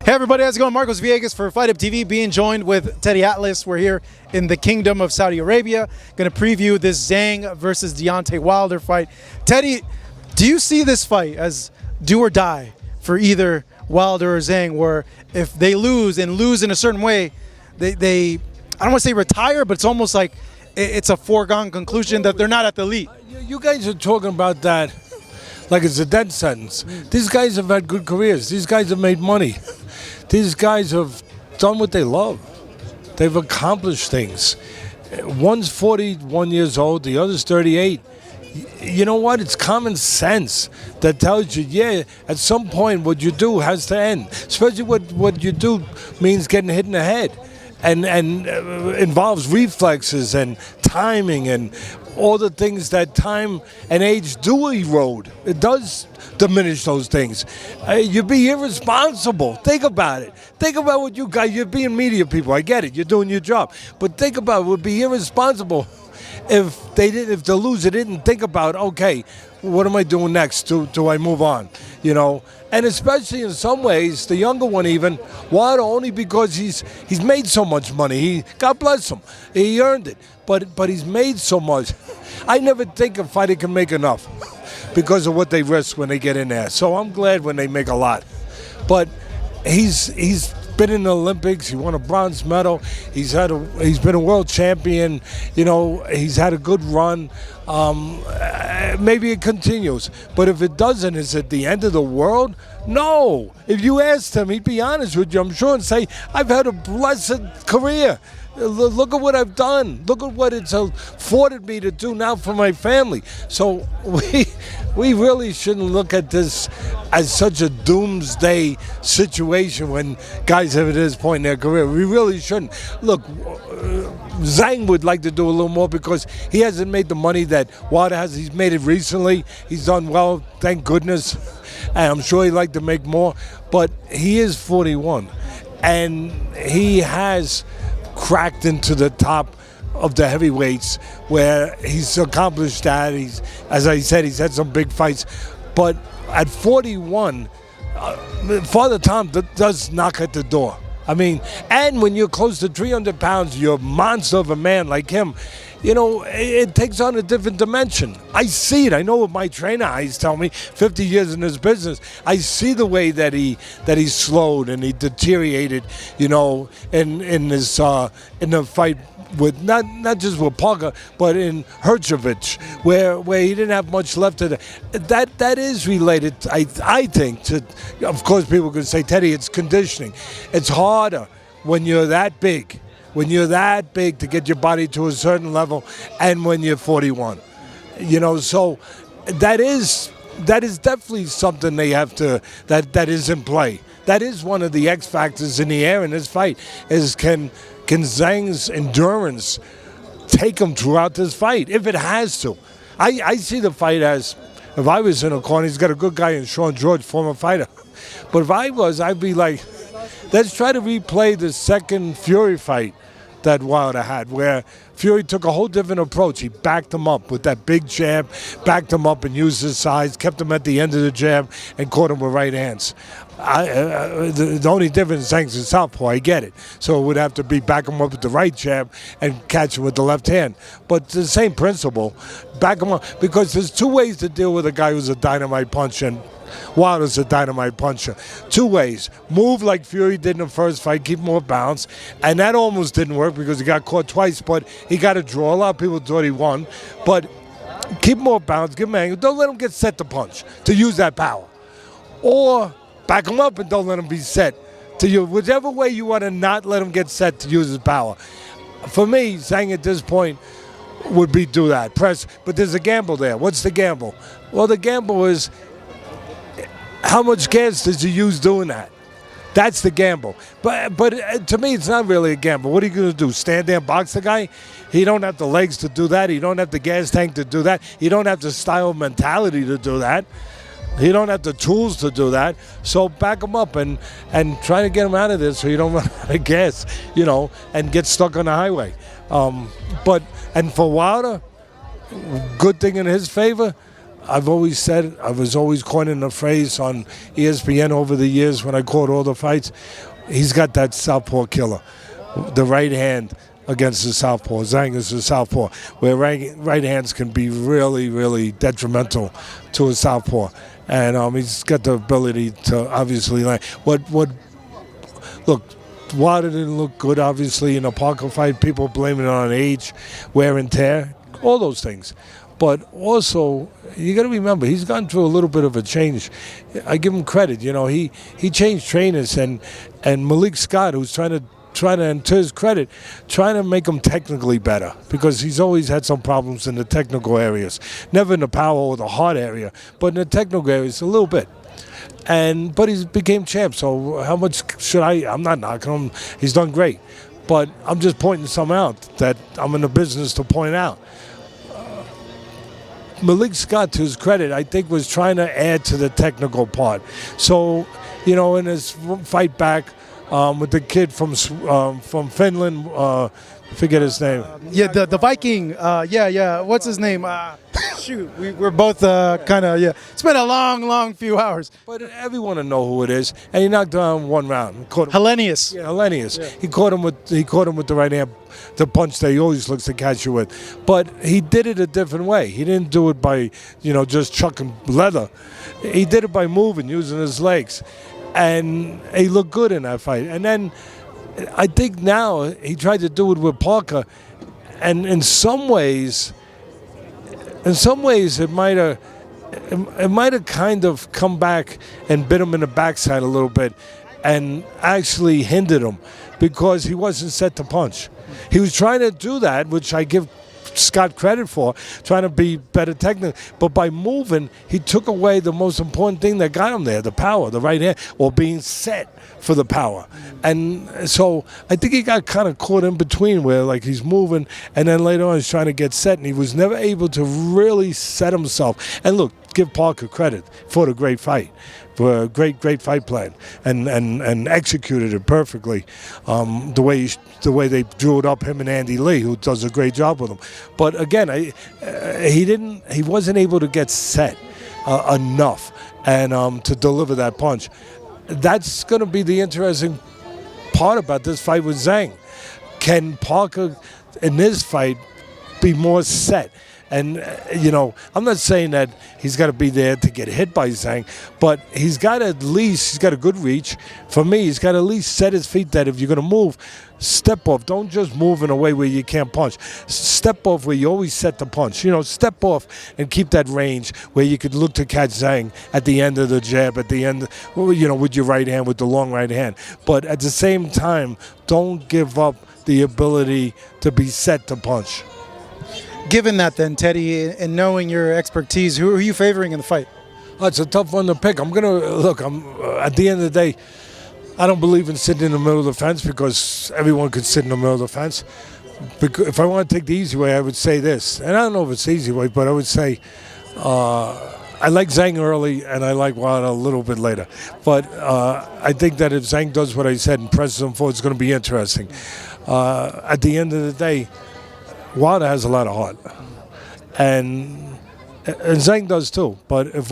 Hey everybody, how's it going? Marcos Villegas for Fight Up TV, being joined with Teddy Atlas. We're here in the Kingdom of Saudi Arabia, going to preview this Zhang versus Deontay Wilder fight. Teddy, do you see this fight as do or die for either Wilder or Zhang, where if they lose and lose in a certain way, they I don't want to say retire, but it's almost like it's a foregone conclusion that they're not at the elite? You guys are talking about that like it's a death sentence. These guys have had good careers. These guys have made money. These guys have done what they love. They've accomplished things. One's 41 years old, the other's 38. You know what? It's common sense that tells you, yeah, at some point what you do has to end. Especially what you do means getting hit in the head. And involves reflexes and timing and all the things that time and age do erode. It does diminish those things. You'd be irresponsible. Think about it. Think about what you got. You're being media people. I get it. You're doing your job. But think about it. It would be irresponsible if the loser didn't think about, okay, what am I doing next? Do I move on? You know, and especially in some ways, the younger one even, Wilder, only because he's made so much money. God bless him, he earned it. But he's made so much. I never think a fighter can make enough because of what they risk when they get in there. So I'm glad when they make a lot. But he's been in the Olympics. He won a bronze medal. He's been a world champion. You know, he's had a good run. Maybe it continues, but if it doesn't, is it the end of the world? No. If you asked him, he'd be honest with you, I'm sure, and say, I've had a blessed career. Look at what I've done. Look at what it's afforded me to do now for my family. So we really shouldn't look at this as such a doomsday situation when guys have at this point in their career. We really shouldn't. Look, Zhang would like to do a little more because he hasn't made the money that Wilder has. He's made it recently. He's done well, thank goodness. And I'm sure he'd like to make more. But he is 41, and he has cracked into the top of the heavyweights where he's accomplished that. He's, as I said, he's had some big fights. But at 41, Father Tom does knock at the door. I mean, and when you're close to 300 pounds, you're a monster of a man like him. You know, it takes on a different dimension. I see it. I know what my trainer eyes tell me, 50 years in this business. I see the way that he slowed and he deteriorated, you know, in the fight with not just with Parker, but in Herjavec, where he didn't have much left to that is related, I think, to, of course people could say, Teddy, it's conditioning. It's harder when you're that big. When you're that big to get your body to a certain level, and when you're 41, you know, so that is definitely something they have to that is in play. That is one of the X factors in the air in this fight. Is can Zhang's endurance take him throughout this fight if it has to? I see the fight as, if I was in a corner, he's got a good guy in Sean George, former fighter, but if I was, I'd be like, let's try to replay the second Fury fight that Wilder had, where Fury took a whole different approach. He backed him up with that big jab, backed him up and used his size, kept him at the end of the jab, and caught him with right hands. The only difference is Zhang's a southpaw, I get it. So it would have to be back him up with the right jab and catch him with the left hand. But the same principle, back him up, because there's two ways to deal with a guy who's a dynamite puncher, and Wilder's a dynamite puncher. Two ways. Move like Fury did in the first fight, keep more balance. And that almost didn't work because he got caught twice, but he got a draw. A lot of people thought he won. But keep more balance, give him angle. Don't let him get set to punch, to use that power. Or back him up and don't let him be set to you. Whichever way you want to not let him get set to use his power. For me, Zhang at this point would be do that. Press. But there's a gamble there. What's the gamble? Well, the gamble is, how much gas does he use doing that? That's the gamble. But to me, it's not really a gamble. What are you going to do? Stand there and box the guy? He don't have the legs to do that. He don't have the gas tank to do that. He don't have the style mentality to do that. He don't have the tools to do that. So back him up and try to get him out of this so you don't run out of gas, you know, and get stuck on the highway. And for Wilder, good thing in his favor, I've always said, I was always coining the phrase on ESPN over the years when I called all the fights, he's got that southpaw killer. The right hand against the southpaw. Zhang is the southpaw, where right hands can be really, really detrimental to a southpaw. And he's got the ability to obviously land. Look, Wilder didn't look good, obviously, in a Parker fight. People blaming it on age, wear and tear, all those things. But also, you got to remember, he's gone through a little bit of a change. I give him credit. You know, he changed trainers, and Malik Scott, who's trying to, and to his credit, trying to make him technically better, because he's always had some problems in the technical areas. Never in the power or the hard area, but in the technical areas, a little bit. But he became champ, so how much should I'm not knocking him. He's done great. But I'm just pointing some out that I'm in the business to point out. Malik Scott, to his credit, I think was trying to add to the technical part. So, you know, in his fight back with the kid from Finland, forget his name. Yeah, the Viking. Yeah. What's his name? Shoot, we're both kind of, yeah. It's been a long few hours. But everyone will know who it is. And he knocked down one round. Hellenius. Yeah, Hellenius. Yeah. He caught him with the right hand, the punch that he always looks to catch you with. But he did it a different way. He didn't do it by, just chucking leather. He did it by moving, using his legs. And he looked good in that fight. And then I think now he tried to do it with Parker. And in some ways it might have kind of come back and bit him in the backside a little bit and actually hindered him because he wasn't set to punch. He was trying to do that, which I give Scott credit for, trying to be better technically. But by moving, he took away the most important thing that got him there, the power, the right hand, or being set for the power. And so I think he got kind of caught in between where like he's moving and then later on he's trying to get set and he was never able to really set himself. And look, give Parker credit for the great fight, for a great fight plan, and executed it perfectly. The way they drew it up, him and Andy Lee, who does a great job with him. But again, he wasn't able to get set enough and to deliver that punch. That's going to be the interesting part about this fight with Zhang. Can Parker in this fight be more set? And, I'm not saying that he's got to be there to get hit by Zhang, but he's got a good reach. For me, he's got to at least set his feet that if you're going to move, step off. Don't just move in a way where you can't punch. Step off where you always set the punch. Step off and keep that range where you could look to catch Zhang at the end of the jab, at the end, with your right hand, with the long right hand. But at the same time, don't give up the ability to be set to punch. Given that then, Teddy, and knowing your expertise, who are you favoring in the fight? Oh, it's a tough one to pick. I'm at the end of the day, I don't believe in sitting in the middle of the fence because everyone could sit in the middle of the fence. Because if I want to take the easy way, I would say this. And I don't know if it's the easy way, but I would say I like Zhang early and I like Wilder a little bit later. But I think that if Zhang does what I said and presses him forward, it's going to be interesting. At the end of the day, Wilder has a lot of heart, and Zhang does too. But if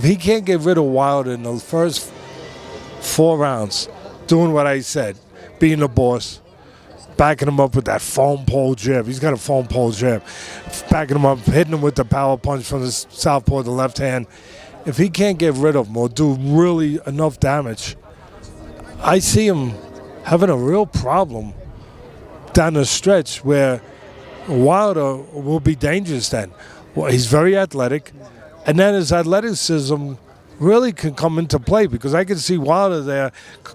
he can't get rid of Wilder in the first 4 rounds, doing what I said, being the boss, backing him up with that foam pole jab. He's got a foam pole jab, backing him up, hitting him with the power punch from the southpaw, the left hand. If he can't get rid of him or do really enough damage, I see him having a real problem down the stretch where Wilder will be dangerous then. Well, he's very athletic, and then his athleticism really can come into play because I can see Wilder there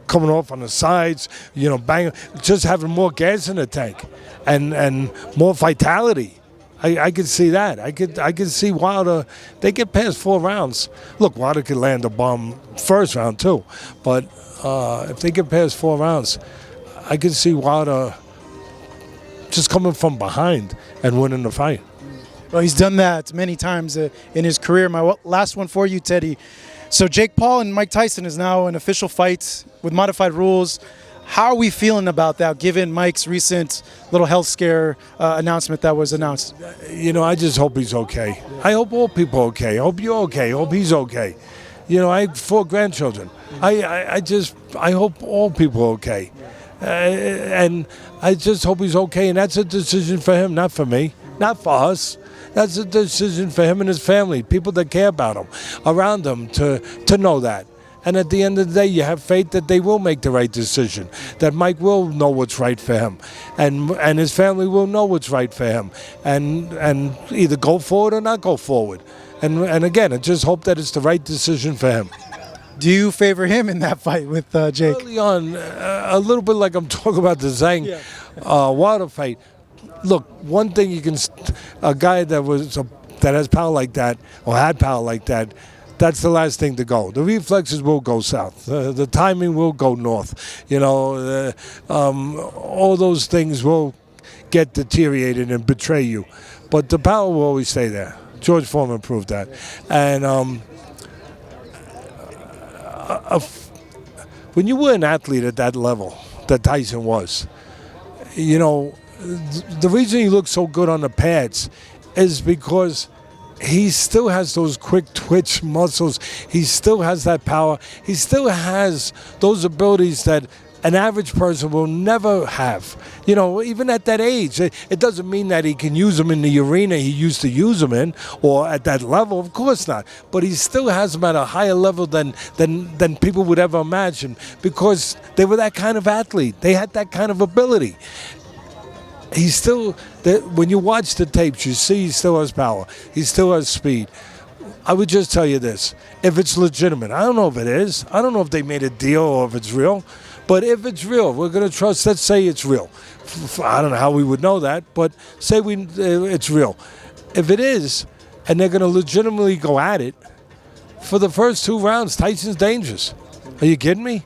coming off on the sides, banging, just having more gas in the tank and more vitality. I could see that. I could see Wilder. They get past 4 rounds. Look, Wilder could land a bomb first round too, but if they get past 4 rounds, I could see Wilder just coming from behind and winning the fight. Well, he's done that many times in his career. My last one for you, Teddy. So Jake Paul and Mike Tyson is now an official fight with modified rules. How are we feeling about that, given Mike's recent little health scare announcement that was announced? You know, I just hope he's okay. I hope all people are okay. I hope you're okay. I hope he's okay. You know, I have 4 grandchildren. I hope all people are okay. And I just hope he's okay. And that's a decision for him, not for me, not for us. That's a decision for him and his family, people that care about him, around him, to know that. And at the end of the day, you have faith that they will make the right decision, that Mike will know what's right for him, and his family will know what's right for him, and either go forward or not go forward. And again, I just hope that it's the right decision for him. Do you favor him in that fight with Jake? Early on, a little bit like I'm talking about the Zhang Wilder fight. Look, one thing you can, a guy that has power like that, or had power like that, that's the last thing to go. The reflexes will go south. The timing will go north. You know, all those things will get deteriorated and betray you. But the power will always stay there. George Foreman proved that. And when you were an athlete at that level that Tyson was, you know, the reason he looks so good on the pads is because he still has those quick twitch muscles. He still has that power. He still has those abilities that an average person will never have. You know, even at that age, it doesn't mean that he can use them in the arena he used to use them in, or at that level. Of course not. But he still has them at a higher level than people would ever imagine, because they were that kind of athlete. They had that kind of ability. He's still, when you watch the tapes, you see he still has power. He still has speed. I would just tell you this. If it's legitimate, I don't know if it is. I don't know if they made a deal or if it's real. But if it's real, we're going to trust, let's say it's real. I don't know how we would know that, but say it's real. If it is, and they're going to legitimately go at it, for the first 2 rounds, Tyson's dangerous. Are you kidding me?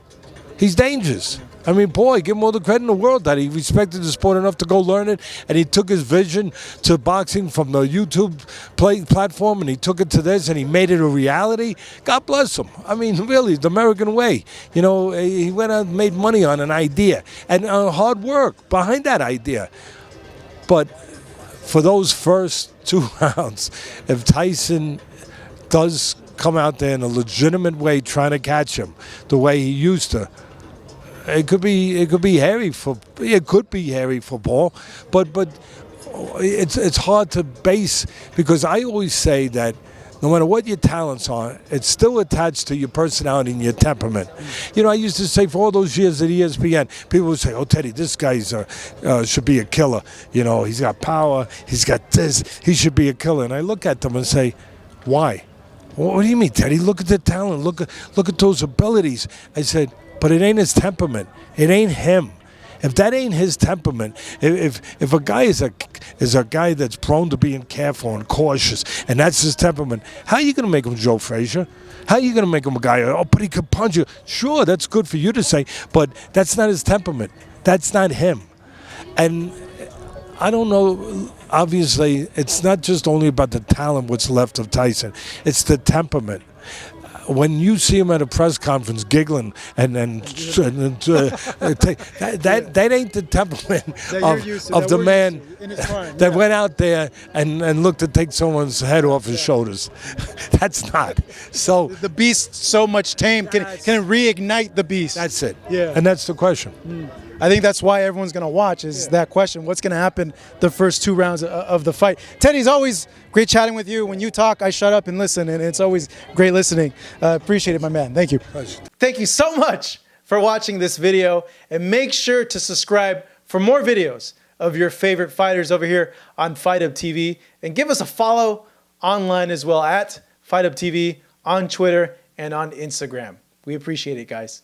He's dangerous. I mean, boy, give him all the credit in the world that he respected the sport enough to go learn it, and he took his vision to boxing from the YouTube platform, and he took it to this, and he made it a reality. God bless him. I mean, really, the American way. You know, he went out and made money on an idea, and hard work behind that idea. But for those first 2 rounds, if Tyson does come out there in a legitimate way trying to catch him the way he used to, it could be hairy for Paul, but it's hard to base, because I always say that no matter what your talents are, it's still attached to your personality and your temperament. You know, I used to say for all those years at ESPN, people would say, "Oh, Teddy, this guy's should be a killer. You know, he's got power, he's got this, he should be a killer." And I look at them and say, "Why? What do you mean, Teddy? Look at the talent. Look at those abilities." I said, but it ain't his temperament. It ain't him. If that ain't his temperament, if a guy is a guy that's prone to being careful and cautious, and that's his temperament, how are you going to make him Joe Frazier? How are you going to make him a guy, oh, but he could punch you? Sure, that's good for you to say, but that's not his temperament. That's not him. And I don't know, obviously, it's not just only about the talent, what's left of Tyson. It's the temperament. When you see him at a press conference giggling that ain't the temperament of the man that went out there and looked to take someone's head off his shoulders. That's not. So the beast, so much tame, can reignite the beast. That's it. Yeah. And that's the question. I think that's why everyone's going to watch is that question. What's going to happen the first 2 rounds of the fight? Teddy's always great chatting with you. When you talk, I shut up and listen, and it's always great listening. Appreciate it, my man. Thank you. Pleasure. Thank you so much for watching this video, and make sure to subscribe for more videos of your favorite fighters over here on Fight Up TV, and give us a follow online as well at Fight Up TV on Twitter and on Instagram. We appreciate it, guys.